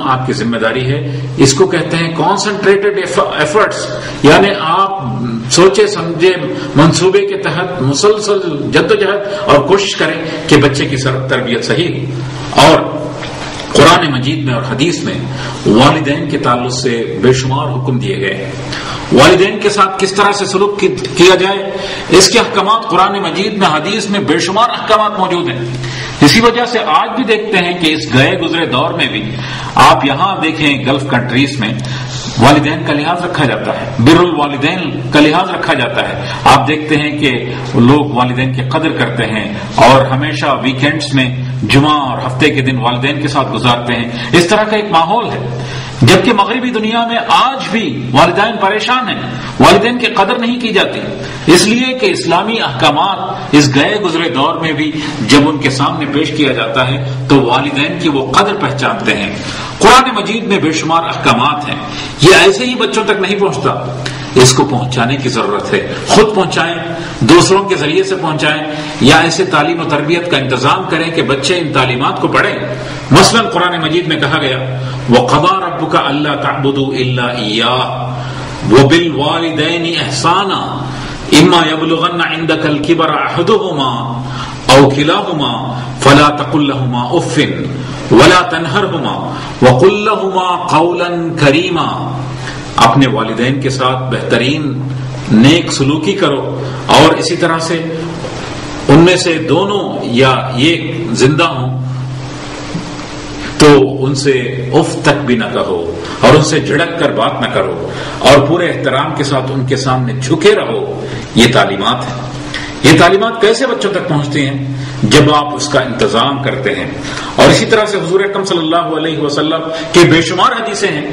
آپ کی ذمہ داری ہے. اس کو کہتے ہیں کانسنٹریٹڈ ایفرٹس، یعنی آپ سوچے سمجھے منصوبے کے تحت مسلسل جدوجہد اور کوشش کریں کہ بچے کی تربیت صحیح ہو. اور قرآن مجید میں اور حدیث میں والدین کے تعلق سے بے شمار حکم دیے گئے ہیں. والدین کے ساتھ کس طرح سے سلوک کیا جائے، اس کے احکامات قرآن مجید میں حدیث میں بے شمار احکامات موجود ہیں. اسی وجہ سے آج بھی دیکھتے ہیں کہ اس گئے گزرے دور میں بھی آپ یہاں دیکھیں گلف کنٹریز میں والدین کا لحاظ رکھا جاتا ہے، بر الوالدین کا لحاظ رکھا جاتا ہے. آپ دیکھتے ہیں کہ لوگ والدین کی قدر کرتے ہیں اور ہمیشہ ویکینڈز میں جمعہ اور ہفتے کے دن والدین کے ساتھ گزارتے ہیں. اس طرح کا ایک ماحول ہے. جبکہ مغربی دنیا میں آج بھی والدین پریشان ہیں، والدین کی قدر نہیں کی جاتی، اس لیے کہ اسلامی احکامات اس گئے گزرے دور میں بھی جب ان کے سامنے پیش کیا جاتا ہے تو والدین کی وہ قدر پہچانتے ہیں. قرآن مجید میں بے شمار احکامات ہیں. یہ ایسے ہی بچوں تک نہیں پہنچتا، اس کو پہنچانے کی ضرورت ہے. خود پہنچائیں، دوسروں کے ذریعے سے پہنچائیں، یا ایسے تعلیم و تربیت کا انتظام کریں کہ بچے ان تعلیمات کو پڑھیں. مثلا قرآن مجید میں کہا گیا وَقَضَىٰ رَبُّكَ أَلَّا تَعْبُدُوا إِلَّا إِيَّاهُ وَبِالْوَالِدَيْنِ إِحْسَانًا إِمَّا يَبْلُغَنَّ عِندَكَ الْكِبَرَ أَحَدُهُمَا أَوْ كِلَاهُمَا فَلَا تَقُل لَّهُمَا أُفٍّ وَلَا تَنْهَرْهُمَا وَقُل لَّهُمَا قَوْلًا كَرِيمًا. اپنے والدین کے ساتھ بہترین نیک سلوکی کرو، اور اسی طرح سے ان میں سے دونوں یا یہ زندہ ہوں تو ان سے اف تک بھی نہ کہو اور ان سے جھڑک کر بات نہ کرو، اور پورے احترام کے ساتھ ان کے سامنے جھکے رہو. یہ تعلیمات ہیں. یہ تعلیمات کیسے بچوں تک پہنچتی ہیں؟ جب آپ اس کا انتظام کرتے ہیں. اور اسی طرح سے حضور اکرم صلی اللہ علیہ وسلم کے بے شمار حدیثیں ہیں.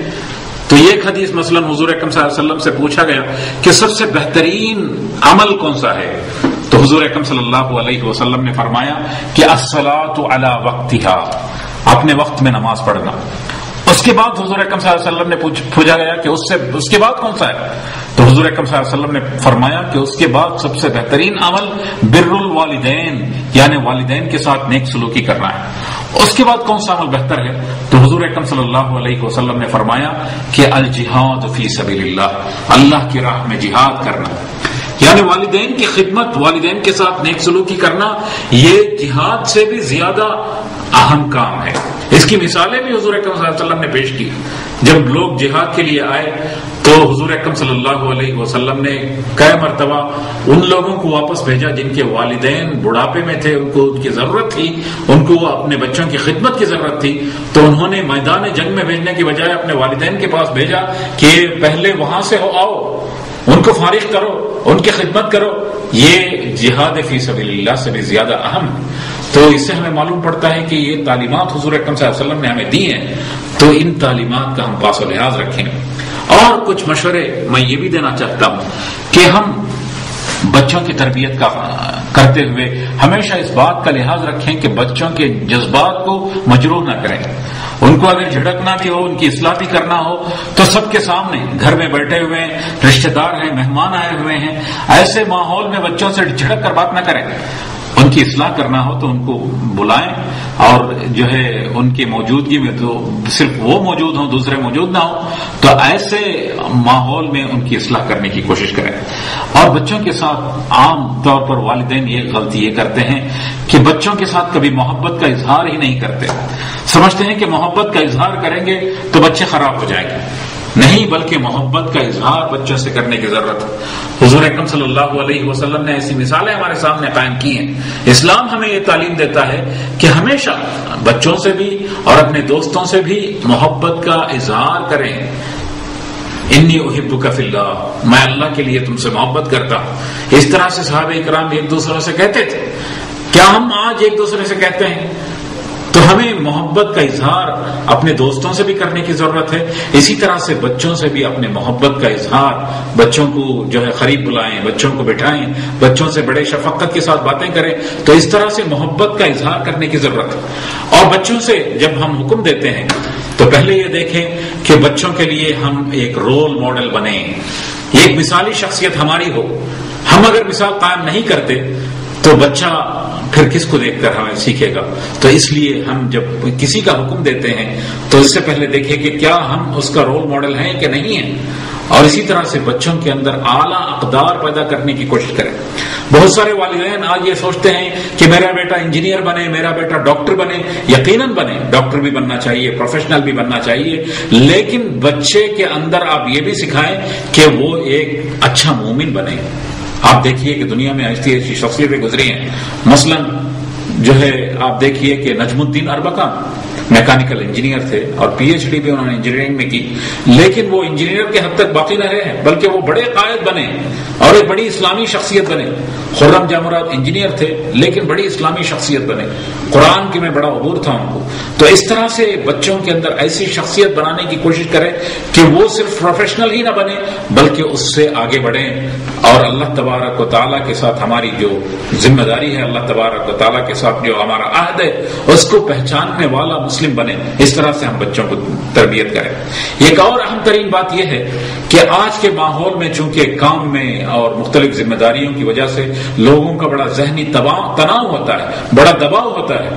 تو یہ ایک حدیث مثلا حضور اکرم صلی اللہ علیہ وسلم سے پوچھا گیا کہ سب سے بہترین عمل کون سا ہے، تو حضور اکرم صلی اللہ علیہ وسلم نے فرمایا کہ الصلاۃ علی وقتها، اپنے وقت میں نماز پڑھنا. اس کے بعد حضور اکرم صلی اللہ علیہ وسلم نے پوچھا گیا کہ اس کے بعد کون سا ہے، تو حضور اکرم صلی اللہ علیہ وسلم نے فرمایا کہ اس کے بعد سب سے بہترین عمل بر الوالدین، یعنی والدین کے ساتھ نیک سلوکی کرنا ہے. اس کے بعد کون سا عمل بہتر ہے، تو حضور اکرم صلی اللہ علیہ وسلم نے فرمایا کہ الجہاد فی سبیل اللہ، اللہ کی راہ میں جہاد کرنا، یعنی والدین کی خدمت، والدین کے ساتھ نیک سلوکی کرنا، یہ جہاد سے بھی زیادہ اہم کام ہے. اس کی مثالیں بھی حضور اکرم صلی اللہ علیہ وسلم نے پیش کی. جب لوگ جہاد کے لیے آئے تو حضور اکرم صلی اللہ علیہ وسلم نے کئی مرتبہ ان لوگوں کو واپس بھیجا جن کے والدین بڑھاپے میں تھے، ان کو ان کی ضرورت تھی، ان کو اپنے بچوں کی خدمت کی ضرورت تھی. تو انہوں نے میدان جنگ میں بھیجنے کی بجائے اپنے والدین کے پاس بھیجا کہ پہلے وہاں سے آؤ، ان کو فارغ کرو، ان کی خدمت کرو. یہ جہاد فی سبیل اللہ سے بھی زیادہ اہم ہے. تو اس سے ہمیں معلوم پڑتا ہے کہ یہ تعلیمات حضور اکرم صلی اللہ علیہ وسلم نے ہمیں دی ہیں، تو ان تعلیمات کا ہم پاس و لحاظ رکھیں. اور کچھ مشورے میں یہ بھی دینا چاہتا ہوں کہ ہم بچوں کی تربیت کا کرتے ہوئے ہمیشہ اس بات کا لحاظ رکھیں کہ بچوں کے جذبات کو مجروح نہ کریں. ان کو اگر جھڑکنا بھی ہو، ان کی اصلاح بھی کرنا ہو تو سب کے سامنے، گھر میں بیٹھے ہوئے ہیں، رشتہ دار ہیں، مہمان آئے ہوئے ہیں، ایسے ماحول میں بچوں سے جھڑک کر بات نہ کریں. ان کی اصلاح کرنا ہو تو ان کو بلائیں، اور جو ہے ان کی موجودگی میں تو صرف وہ موجود ہوں، دوسرے موجود نہ ہوں، تو ایسے ماحول میں ان کی اصلاح کرنے کی کوشش کریں. اور بچوں کے ساتھ عام طور پر والدین یہ غلطی یہ کرتے ہیں کہ بچوں کے ساتھ کبھی محبت کا اظہار ہی نہیں کرتے. سمجھتے ہیں کہ محبت کا اظہار کریں گے تو بچے خراب ہو جائیں گے. نہیں، بلکہ محبت کا اظہار بچوں سے کرنے کی ضرورت ہے. حضور اکرم صلی اللہ علیہ وسلم نے ایسی مثالیں ہمارے سامنے قائم کی ہیں. اسلام ہمیں یہ تعلیم دیتا ہے کہ ہمیشہ بچوں سے بھی اور اپنے دوستوں سے بھی محبت کا اظہار کریں. انی احبک فی اللہ، میں اللہ کے لیے تم سے محبت کرتا ہوں. اس طرح سے صحابہ کرام ایک دوسرے سے کہتے تھے. کیا ہم آج ایک دوسرے سے کہتے ہیں؟ تو ہمیں محبت کا اظہار اپنے دوستوں سے بھی کرنے کی ضرورت ہے. اسی طرح سے بچوں سے بھی اپنے محبت کا اظہار، بچوں کو جو ہے قریب بلائیں، بچوں کو بٹھائیں، بچوں سے بڑے شفقت کے ساتھ باتیں کریں. تو اس طرح سے محبت کا اظہار کرنے کی ضرورت ہے. اور بچوں سے جب ہم حکم دیتے ہیں تو پہلے یہ دیکھیں کہ بچوں کے لیے ہم ایک رول ماڈل بنیں، ایک مثالی شخصیت ہماری ہو. ہم اگر مثال قائم نہیں کرتے تو بچہ پھر کس کو دیکھ کر ہمیں سیکھے گا؟ تو اس لیے ہم جب کسی کا حکم دیتے ہیں تو اس سے پہلے دیکھیں کہ کیا ہم اس کا رول ماڈل ہیں کہ نہیں ہیں، اور اسی طرح سے بچوں کے اندر اعلیٰ اقدار پیدا کرنے کی کوشش کریں۔ بہت سارے والدین آج یہ سوچتے ہیں کہ میرا بیٹا انجینئر بنے، میرا بیٹا ڈاکٹر بنے۔ یقیناً بنے، ڈاکٹر بھی بننا چاہیے، پروفیشنل بھی بننا چاہیے، لیکن بچے کے اندر آپ یہ بھی سکھائیں کہ وہ ایک اچھا مومن بنے۔ آپ دیکھیے کہ دنیا میں ایسی ایسی شخصیتیں گزری ہیں، مثلا جو ہے آپ دیکھیے کہ نجم الدین اربکان میکینیکل انجینئر تھے اور پی ایچ ڈی بھی انہوں نے انجینئرنگ میں کی، لیکن وہ انجینئر کے حد تک باقی نہ رہے ہیں بلکہ وہ بڑے قائد بنے اور ایک بڑی اسلامی شخصیت بنے۔ خرم جامرات انجینئر تھے لیکن بڑی اسلامی شخصیت بنے، قرآن کے میں بڑا عبور تھا ان کو۔ تو اس طرح سے بچوں کے اندر ایسی شخصیت بنانے کی کوشش کریں کہ وہ صرف پروفیشنل ہی نہ بنے بلکہ اس سے آگے بڑھیں، اور اللہ تبارک و تعالیٰ کے ساتھ ہماری جو ذمہ داری ہے، اللہ تبارک و تعالیٰ کے ساتھ جو ہمارا عہد ہے، اس کو پہچاننے والا مسلم بنے۔ اس طرح سے ہم بچوں کو تربیت کریں۔ ایک اور اہم ترین بات یہ ہے کہ آج کے ماحول میں چونکہ کام میں اور مختلف ذمہ داریوں کی وجہ سے لوگوں کا بڑا ذہنی تناؤ ہوتا ہے، بڑا دباؤ ہوتا ہے۔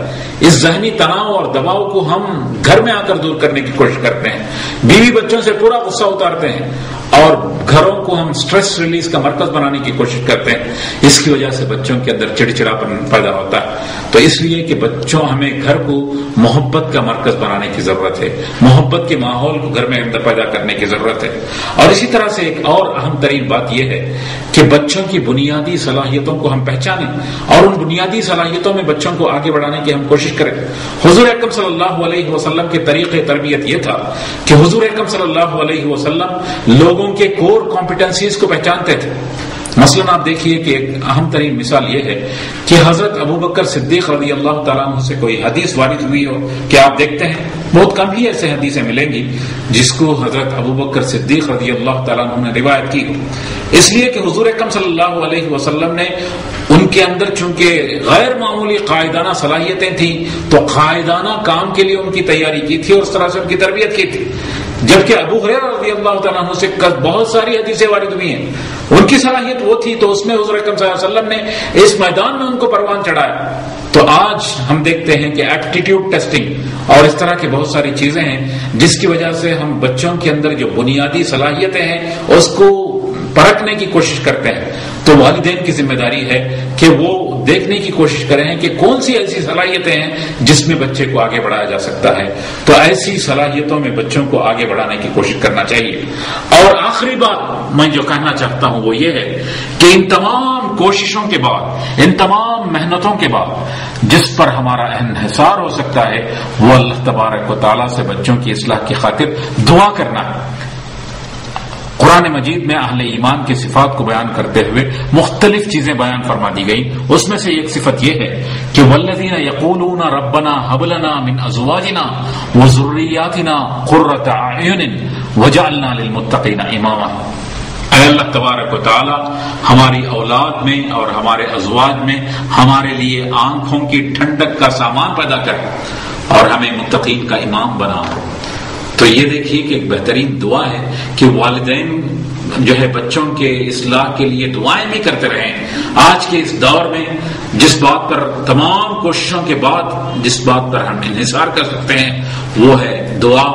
اس ذہنی تناؤ اور دباؤ کو ہم گھر میں آ کر دور کرنے کی کوشش کرتے ہیں، بیوی بچوں سے پورا غصہ اتارتے ہیں اور گھروں کو ہم سٹریس ریلیز کا مرکز بنانے کی کوشش کرتے ہیں۔ اس کی وجہ سے بچوں کے اندر چڑچڑاپن پیدا ہوتا ہے۔ تو اس لیے کہ بچوں ہمیں گھر کو محبت کا مرکز بنانے کی ضرورت ہے، محبت کے ماحول کو گھر میں اندر پیدا کرنے کی ضرورت ہے۔ اور اسی طرح سے ایک اور اہم ترین بات یہ ہے کہ بچوں کی بنیادی صلاحیتوں کو ہم پہچانیں اور ان بنیادی صلاحیتوں میں بچوں کو آگے بڑھانے کی ہم کوشش کریں۔ حضور اکرم صلی اللہ علیہ وسلم کے طریقے تربیت یہ تھا کہ حضور اکرم صلی اللہ علیہ وسلم لوگوں کے کور کمپیٹنسیز کو پہچانتے تھے۔ مثلا آپ دیکھیے کہ ایک اہم ترین مثال یہ ہے کہ حضرت ابوبکر صدیق رضی اللہ تعالیٰ عنہ سے کوئی حدیث وارد ہوئی ہو کہ آپ دیکھتے ہیں بہت کم ہی ایسے حدیثیں ملیں گی جس کو حضرت ابوبکر صدیق رضی اللہ تعالیٰ عنہ نے روایت کی ہو، اس لیے کہ حضور اکرم صلی اللہ علیہ وسلم نے ان کے اندر چونکہ غیر معمولی قائدانہ صلاحیتیں تھیں تو قائدانہ کام کے لیے ان کی تیاری کی تھی اور اس طرح سے ان کی تربیت کی تھی، جبکہ ابو ہریرہ رضی اللہ تعالیٰ عنہ سے بہت ساری حدیثیں وارد ہوئی ہیں، ان کی صلاحیت وہ تھی تو اس میں حضور اکرم صلی اللہ علیہ وسلم نے اس میدان میں ان کو پروان چڑھایا۔ تو آج ہم دیکھتے ہیں کہ ایپٹیٹیوڈ ٹیسٹنگ اور اس طرح کی بہت ساری چیزیں ہیں جس کی وجہ سے ہم بچوں کے اندر جو بنیادی صلاحیتیں ہیں اس کو پرکھنے کی کوشش کرتے ہیں۔ تو والدین کی ذمہ داری ہے کہ وہ دیکھنے کی کوشش کریں کہ کون سی ایسی صلاحیتیں ہیں جس میں بچے کو آگے بڑھایا جا سکتا ہے، تو ایسی صلاحیتوں میں بچوں کو آگے بڑھانے کی کوشش کرنا چاہیے۔ اور آخری بات میں جو کہنا چاہتا ہوں وہ یہ ہے کہ ان تمام کوششوں کے بعد، ان تمام محنتوں کے بعد جس پر ہمارا انحصار ہو سکتا ہے وہ اللہ تبارک و تعالیٰ سے بچوں کی اصلاح کی خاطر دعا کرنا ہے۔ قرآن مجید میں اہل ایمان کی صفات کو بیان کرتے ہوئے مختلف چیزیں بیان فرما دی گئی، اس میں سے ایک صفت یہ ہے کہ والذین یقولون ربنا هب لنا من ازواجنا وذریاتنا قرۃ اعین وجعلنا للمتقین اماما۔ اے اللہ تبارک و تعالی ہماری اولاد میں اور ہمارے ازواج میں ہمارے لیے آنکھوں کی ٹھنڈک کا سامان پیدا کر اور ہمیں متقین کا امام بنا۔ تو یہ دیکھیے کہ ایک بہترین دعا ہے کہ والدین جو ہے بچوں کے اصلاح کے لیے دعائیں بھی کرتے رہیں۔ آج کے اس دور میں جس بات پر تمام کوششوں کے بعد جس بات پر ہم انحصار کر سکتے ہیں وہ ہے دعا،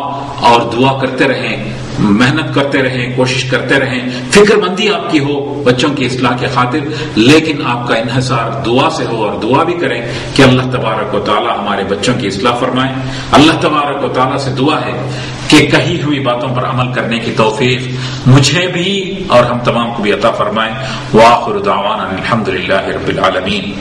اور دعا کرتے رہیں، محنت کرتے رہیں، کوشش کرتے رہیں، فکر مندی آپ کی ہو بچوں کی اصلاح کے خاطر، لیکن آپ کا انحصار دعا سے ہو، اور دعا بھی کریں کہ اللہ تبارک و تعالی ہمارے بچوں کی اصلاح فرمائیں۔ اللہ تبارک و تعالی سے دعا ہے کہ کہی ہوئی باتوں پر عمل کرنے کی توفیق مجھے بھی اور ہم تمام کو بھی عطا فرمائیں۔ وآخر دعوانا الحمدللہ رب العالمین۔